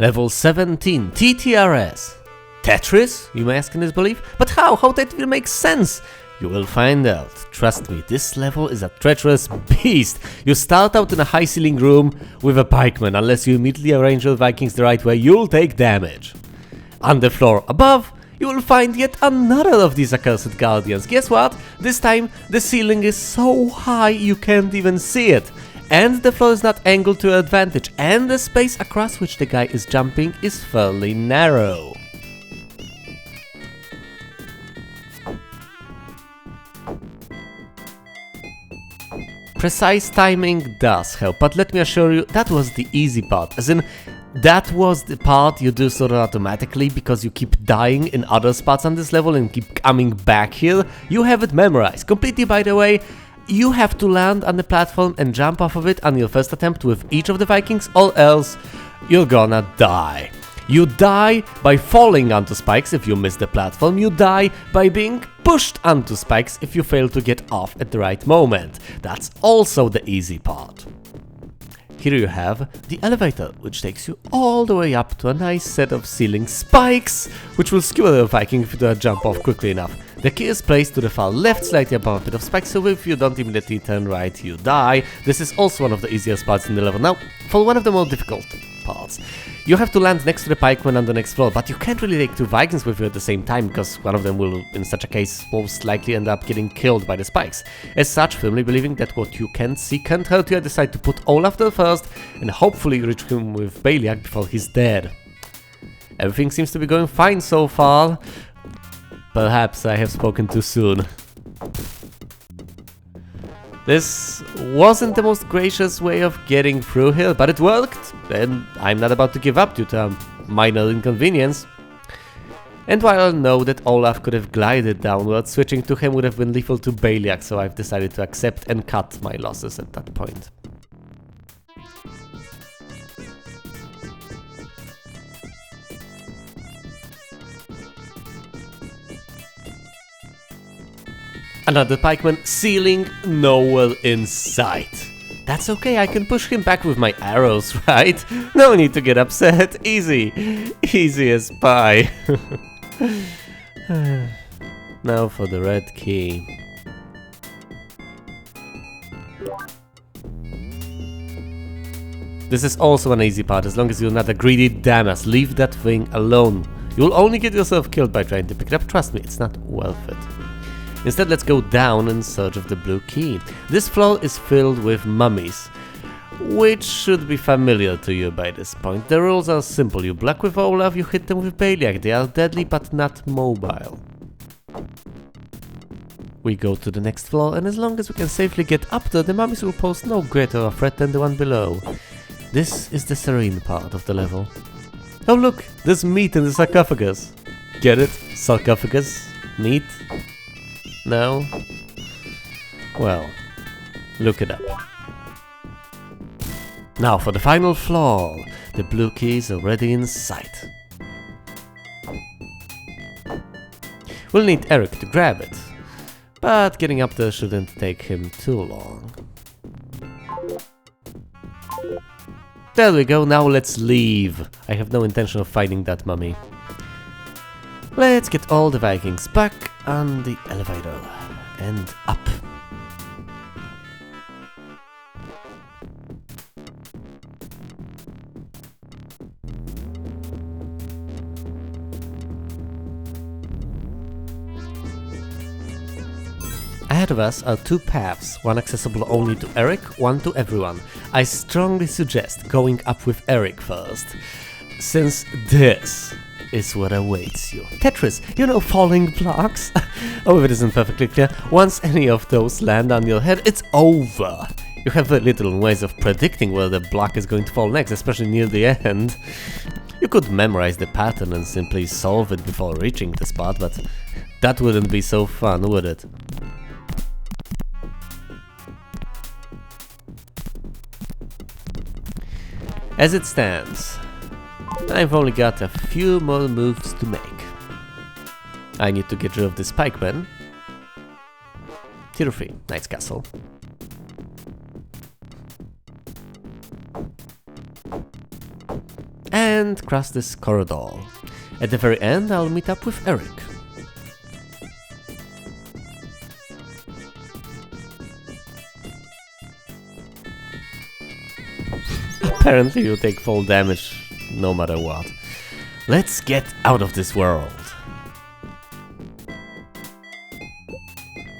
Level 17, TTRS. Tetris, you may ask in disbelief? But how? How that will make sense? You will find out. Trust me, this level is a treacherous beast. You start out in a high ceiling room with a pikeman. Unless you immediately arrange your Vikings the right way, you'll take damage. On the floor above, you will find yet another of these accursed guardians. Guess what? This time, the ceiling is so high you can't even see it. And the floor is not angled to your advantage. And the space across which the guy is jumping is fairly narrow. Precise timing does help, but let me assure you, that was the easy part. As in, that was the part you do sort of automatically because you keep dying in other spots on this level and keep coming back here. You have it memorized. Completely, by the way, you have to land on the platform and jump off of it on your first attempt with each of the Vikings, or else you're gonna die. You die by falling onto spikes if you miss the platform. You die by being pushed onto spikes if you fail to get off at the right moment. That's also the easy part. Here you have the elevator, which takes you all the way up to a nice set of ceiling spikes, which will skewer the Viking if you don't jump off quickly enough. The key is placed to the far left, slightly above a bit of spikes, so if you don't immediately turn right, you die. This is also one of the easiest parts in the level. Now, for one of the more difficult parts, you have to land next to the pikeman on the next floor, but you can't really take two Vikings with you at the same time, because one of them will, in such a case, most likely end up getting killed by the spikes. As such, firmly believing that what you can't see can't hurt you, I decide to put Olaf there first, and hopefully reach him with Baliak before he's dead. Everything seems to be going fine so far. Perhaps I have spoken too soon. This wasn't the most gracious way of getting through here, but it worked, and I'm not about to give up due to a minor inconvenience. And while I know that Olaf could have glided downwards, switching to him would have been lethal to Baliak, so I've decided to accept and cut my losses at that point. Another pikeman, ceiling nowhere in sight. That's okay, I can push him back with my arrows, right? No need to get upset, easy. Easy as pie. Now for the red key. This is also an easy part, as long as you're not a greedy damnass. Leave that thing alone. You'll only get yourself killed by trying to pick it up, trust me, it's not worth it. Instead, let's go down in search of the blue key. This floor is filled with mummies, which should be familiar to you by this point. The rules are simple. You block with Olaf, you hit them with Baliak. They are deadly but not mobile. We go to the next floor, and as long as we can safely get up there, the mummies will pose no greater a threat than the one below. This is the serene part of the level. Oh look, there's meat in the sarcophagus. Get it? Sarcophagus? Meat? No? Well, look it up. Now for the final floor. The blue key is already in sight. We'll need Eric to grab it, but getting up there shouldn't take him too long. There we go, now let's leave. I have no intention of fighting that mummy. Let's get all the Vikings back on the elevator and up. Ahead of us are two paths, one accessible only to Eric, one to everyone. I strongly suggest going up with Eric first, since this is what awaits you. Tetris, you know, falling blocks? Oh, if it isn't perfectly clear, once any of those land on your head, it's over. You have very little ways of predicting where the block is going to fall next, especially near the end. You could memorize the pattern and simply solve it before reaching the spot, but that wouldn't be so fun, would it? As it stands, I've only got a few more moves to make. I need to get rid of this pikeman. Tier 3, Knight's Castle. and cross this corridor. At the very end, I'll meet up with Eric. Apparently you take full damage no matter what. Let's get out of this world.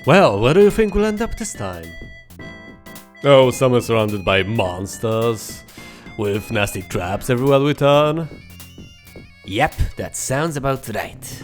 Well, where do you think we'll end up this time? Oh, somewhere surrounded by monsters, with nasty traps everywhere we turn? Yep, that sounds about right.